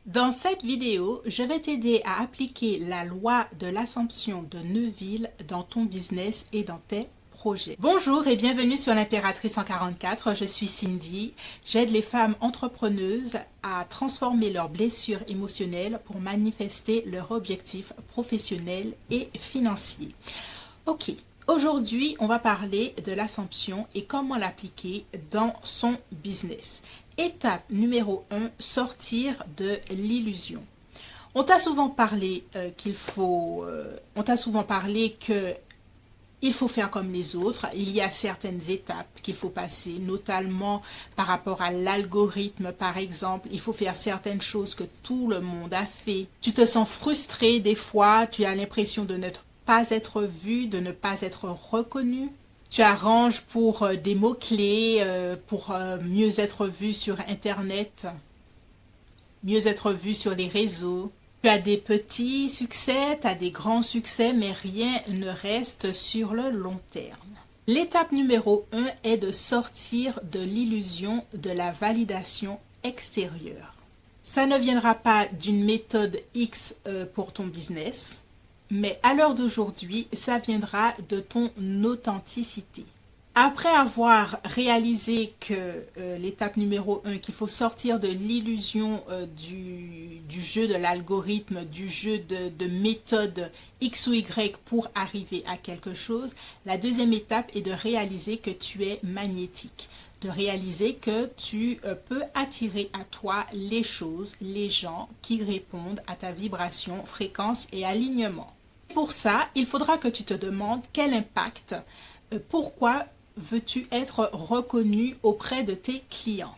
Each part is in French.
Dans cette vidéo, je vais t'aider à appliquer la loi de l'Assomption de Neuville dans ton business et dans tes projets. Bonjour et bienvenue sur l'Impératrice 144, je suis Cindy. J'aide les femmes entrepreneuses à transformer leurs blessures émotionnelles pour manifester leurs objectifs professionnels et financiers. Ok, aujourd'hui on va parler de l'Assomption et comment l'appliquer dans son business. Étape numéro 1, sortir de l'illusion. On t'a souvent parlé qu'il faut faire comme les autres. Il y a certaines étapes qu'il faut passer, notamment par rapport à l'algorithme, par exemple. Il faut faire certaines choses que tout le monde a fait. Tu te sens frustré des fois, tu as l'impression de ne pas être vu, de ne pas être reconnu. Tu arranges pour des mots-clés, pour mieux être vu sur Internet, mieux être vu sur les réseaux. Tu as des petits succès, tu as des grands succès, mais rien ne reste sur le long terme. L'étape numéro 1 est de sortir de l'illusion de la validation extérieure. Ça ne viendra pas d'une méthode X pour ton business. Mais à l'heure d'aujourd'hui, ça viendra de ton authenticité. Après avoir réalisé que l'étape numéro 1, qu'il faut sortir de l'illusion du jeu de l'algorithme, du jeu de méthode X ou Y pour arriver à quelque chose, la deuxième étape est de réaliser que tu es magnétique. De réaliser que tu peux attirer à toi les choses, les gens qui répondent à ta vibration, fréquence et alignement. Pour ça, il faudra que tu te demandes quel impact, pourquoi veux-tu être reconnu auprès de tes clients.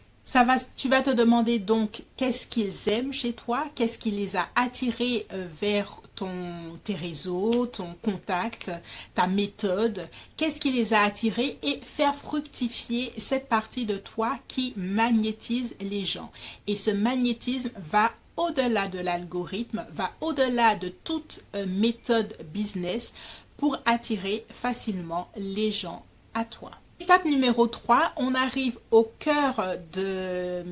Tu vas te demander donc qu'est-ce qu'ils aiment chez toi, qu'est-ce qui les a attirés vers tes réseaux, ton contact, ta méthode, qu'est-ce qui les a attirés et faire fructifier cette partie de toi qui magnétise les gens. Et ce magnétisme va au-delà de l'algorithme, va au-delà de toute méthode business pour attirer facilement les gens à toi. Étape numéro 3, on arrive au cœur de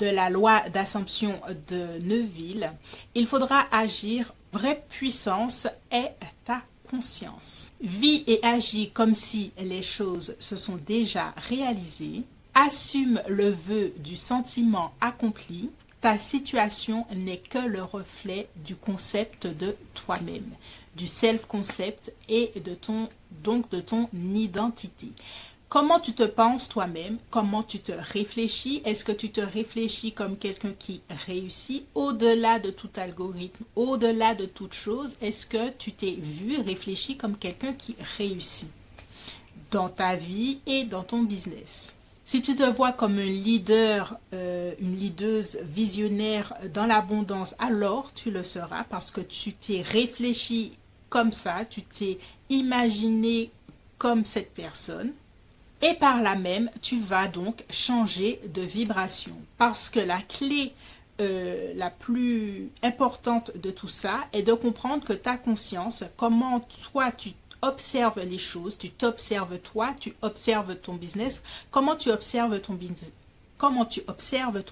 la loi d'Assomption de Neuville. Il faudra agir. Vraie puissance est ta conscience. Vis et agis comme si les choses se sont déjà réalisées. Assume le vœu du sentiment accompli. Ta situation n'est que le reflet du concept de toi-même, du self-concept et donc de ton identité. Comment tu te penses toi-même? Comment tu te réfléchis? Est-ce que tu te réfléchis comme quelqu'un qui réussit au-delà de tout algorithme, au-delà de toute chose? Est-ce que tu t'es vu, réfléchi comme quelqu'un qui réussit dans ta vie et dans ton business? Si tu te vois comme un leader, une leaduse visionnaire dans l'abondance, alors tu le seras parce que tu t'es réfléchi comme ça, tu t'es imaginé comme cette personne. Et par là même, tu vas donc changer de vibration. Parce que la clé la plus importante de tout ça est de comprendre que ta conscience, comment toi tu observe les choses, tu t'observes toi, tu observes ton business, comment tu observes ton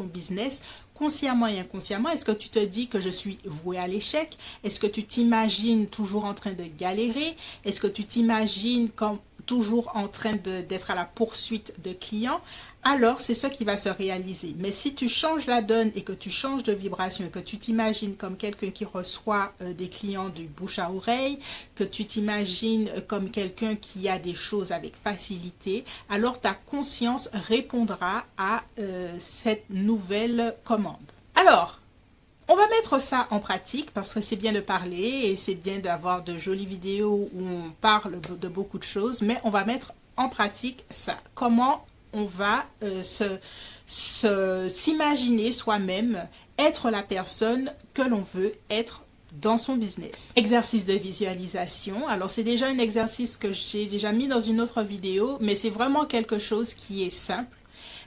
business consciemment et inconsciemment. Est-ce que tu te dis que je suis voué à l'échec? Est-ce que tu t'imagines toujours en train de galérer? Est-ce que tu t'imagines comme toujours en train d'être à la poursuite de clients? Alors c'est ce qui va se réaliser. Mais si tu changes la donne et que tu changes de vibration et que tu t'imagines comme quelqu'un qui reçoit des clients du bouche à oreille, que tu t'imagines comme quelqu'un qui a des choses avec facilité, alors ta conscience répondra à cette nouvelle commande. Alors, on va mettre ça en pratique parce que c'est bien de parler et c'est bien d'avoir de jolies vidéos où on parle de beaucoup de choses, mais on va mettre en pratique ça. Comment on va s'imaginer soi-même être la personne que l'on veut être dans son business. Exercice de visualisation. Alors c'est déjà un exercice que j'ai déjà mis dans une autre vidéo, mais c'est vraiment quelque chose qui est simple,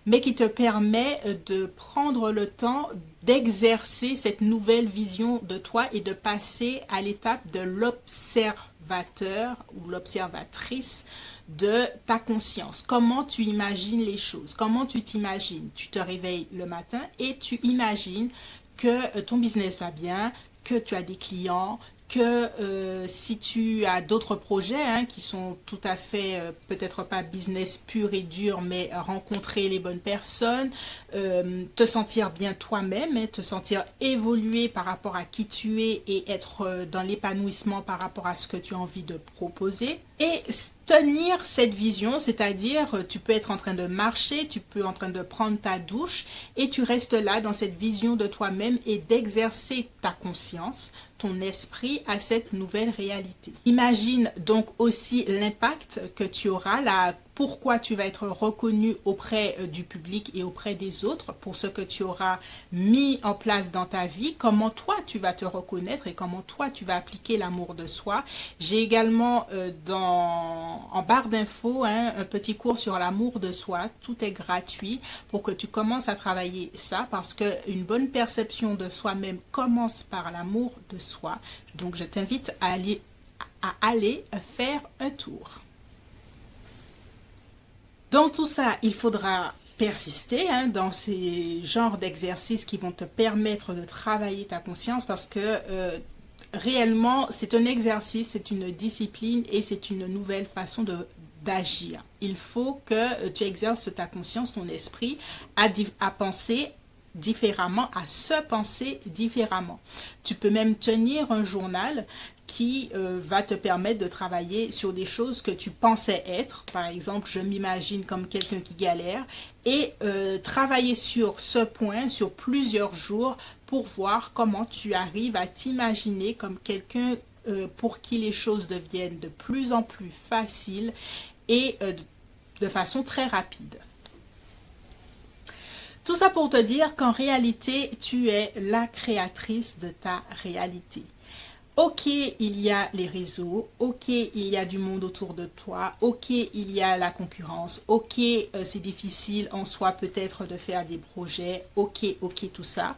mais qui te permet de prendre le temps d'exercer cette nouvelle vision de toi et de passer à l'étape de l'observateur ou l'observatrice de ta conscience. Comment tu imagines les choses? Comment tu t'imagines? Tu te réveilles le matin et tu imagines que ton business va bien, que tu as des clients, que si tu as d'autres projets qui sont tout à fait, peut-être pas business pur et dur, mais rencontrer les bonnes personnes, te sentir bien toi-même, te sentir évoluer par rapport à qui tu es et être dans l'épanouissement par rapport à ce que tu as envie de proposer. Et tenir cette vision, c'est-à-dire tu peux être en train de marcher, tu peux être en train de prendre ta douche et tu restes là dans cette vision de toi-même et d'exercer ta conscience, ton esprit à cette nouvelle réalité. Imagine donc aussi l'impact que tu auras, pourquoi tu vas être reconnu auprès du public et auprès des autres pour ce que tu auras mis en place dans ta vie, comment toi tu vas te reconnaître et comment toi tu vas appliquer l'amour de soi. J'ai également en barre d'infos un petit cours sur l'amour de soi, tout est gratuit pour que tu commences à travailler ça parce qu'une bonne perception de soi-même commence par l'amour de soi. Donc je t'invite à aller faire un tour. Dans tout ça, il faudra persister dans ces genres d'exercices qui vont te permettre de travailler ta conscience parce que réellement, c'est un exercice, c'est une discipline et c'est une nouvelle façon d'agir. Il faut que tu exerces ta conscience, ton esprit à penser différemment, à se penser différemment. Tu peux même tenir un journal qui va te permettre de travailler sur des choses que tu pensais être. Par exemple, je m'imagine comme quelqu'un qui galère et travailler sur ce point sur plusieurs jours pour voir comment tu arrives à t'imaginer comme quelqu'un pour qui les choses deviennent de plus en plus faciles et de façon très rapide. Tout ça pour te dire qu'en réalité, tu es la créatrice de ta réalité. Ok, il y a les réseaux, ok, il y a du monde autour de toi, ok, il y a la concurrence, ok, c'est difficile en soi peut-être de faire des projets, ok, tout ça.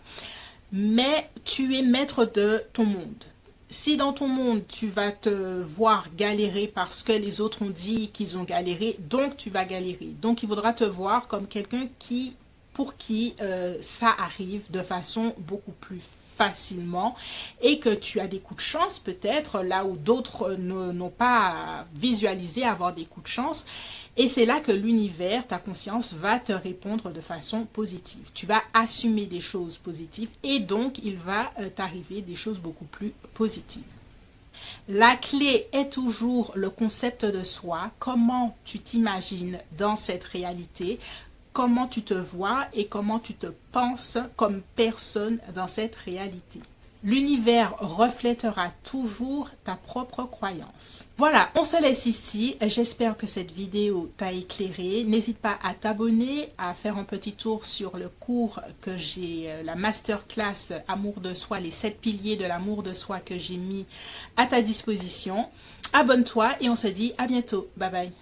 Mais tu es maître de ton monde. Si dans ton monde, tu vas te voir galérer parce que les autres ont dit qu'ils ont galéré, donc tu vas galérer. Donc il faudra te voir comme quelqu'un pour qui ça arrive de façon beaucoup plus facilement et que tu as des coups de chance peut-être là où d'autres n'ont pas visualisé avoir des coups de chance. Et c'est là que l'univers, ta conscience, va te répondre de façon positive. Tu vas assumer des choses positives et donc il va t'arriver des choses beaucoup plus positives. La clé est toujours le concept de soi, comment tu t'imagines dans cette réalité, comment tu te vois et comment tu te penses comme personne dans cette réalité. L'univers reflètera toujours ta propre croyance. Voilà, on se laisse ici. J'espère que cette vidéo t'a éclairé. N'hésite pas à t'abonner, à faire un petit tour sur le cours que j'ai, la masterclass Amour de soi, les 7 piliers de l'amour de soi que j'ai mis à ta disposition. Abonne-toi et on se dit à bientôt. Bye bye.